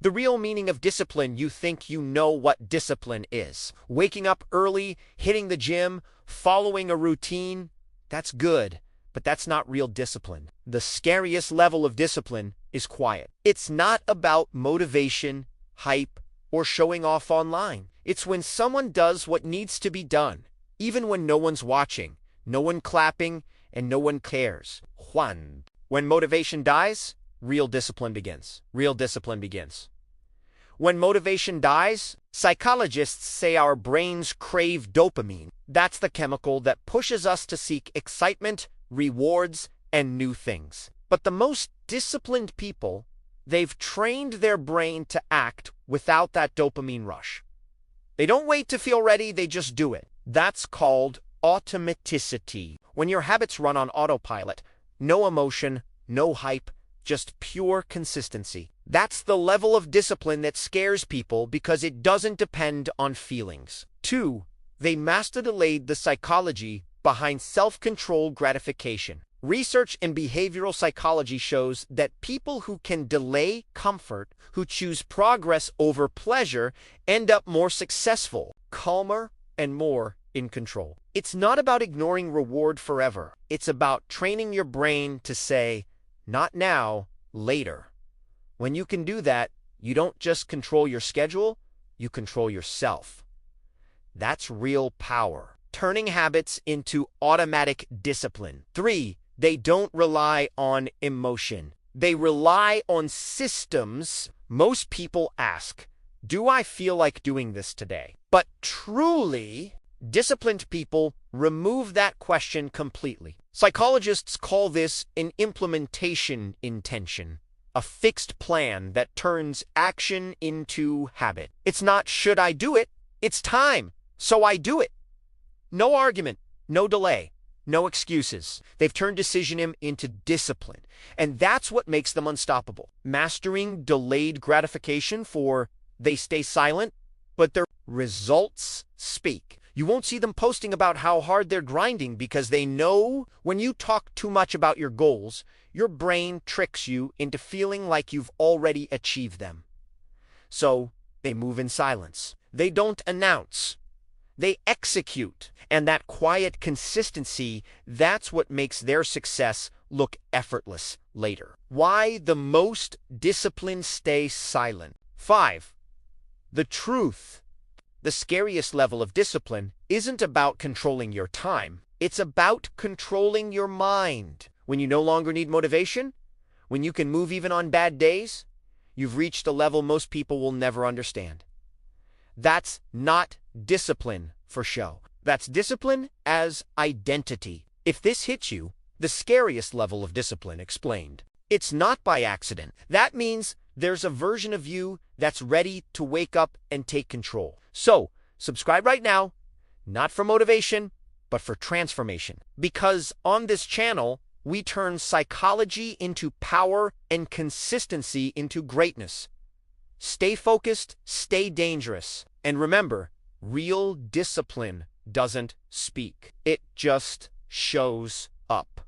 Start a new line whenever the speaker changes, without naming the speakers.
The real meaning of discipline, you think you know what discipline is. Waking up early, hitting the gym, following a routine, that's good, but that's not real discipline. The scariest level of discipline is quiet. It's not about motivation, hype, or showing off online. It's when someone does what needs to be done, even when no one's watching, no one clapping, and no one cares. When motivation dies, real discipline begins. Real discipline begins. When motivation dies, psychologists say our brains crave dopamine. That's the chemical that pushes us to seek excitement, rewards, and new things. But the most disciplined people, they've trained their brain to act without that dopamine rush. They don't wait to feel ready, they just do it. That's called automaticity. When your habits run on autopilot, no emotion, no hype, just pure consistency. That's the level of discipline that scares people because it doesn't depend on feelings. 2. They master-delayed the psychology behind self-controlled gratification. Research in behavioral psychology shows that people who can delay comfort, who choose progress over pleasure, end up more successful, calmer, and more in control. It's not about ignoring reward forever. It's about training your brain to say, not now, later. When you can do that, you don't just control your schedule, you control yourself. That's real power. Turning habits into automatic discipline. 3. They don't rely on emotion. They rely on systems. Most people ask, do I feel like doing this today? But truly, disciplined people remove that question completely. Psychologists call this an implementation intention, a fixed plan that turns action into habit. It's not should I do it, it's time, so I do it. No argument, no delay, no excuses. They've turned decision into discipline, and that's what makes them unstoppable. Mastering delayed gratification for they stay silent, but their results speak. You won't see them posting about how hard they're grinding because they know when you talk too much about your goals, your brain tricks you into feeling like you've already achieved them. So they move in silence. They don't announce. They execute. And that quiet consistency, that's what makes their success look effortless later. Why the most disciplined stay silent. 5. The truth. The scariest level of discipline isn't about controlling your time. It's about controlling your mind. When you no longer need motivation, when you can move even on bad days, you've reached a level most people will never understand. That's not discipline for show. That's discipline as identity. If this hits you, the scariest level of discipline explained. It's not by accident. That means there's a version of you that's ready to wake up and take control. So, subscribe right now, not for motivation, but for transformation. Because on this channel, we turn psychology into power and consistency into greatness. Stay focused, stay dangerous, and remember, real discipline doesn't speak. It just shows up.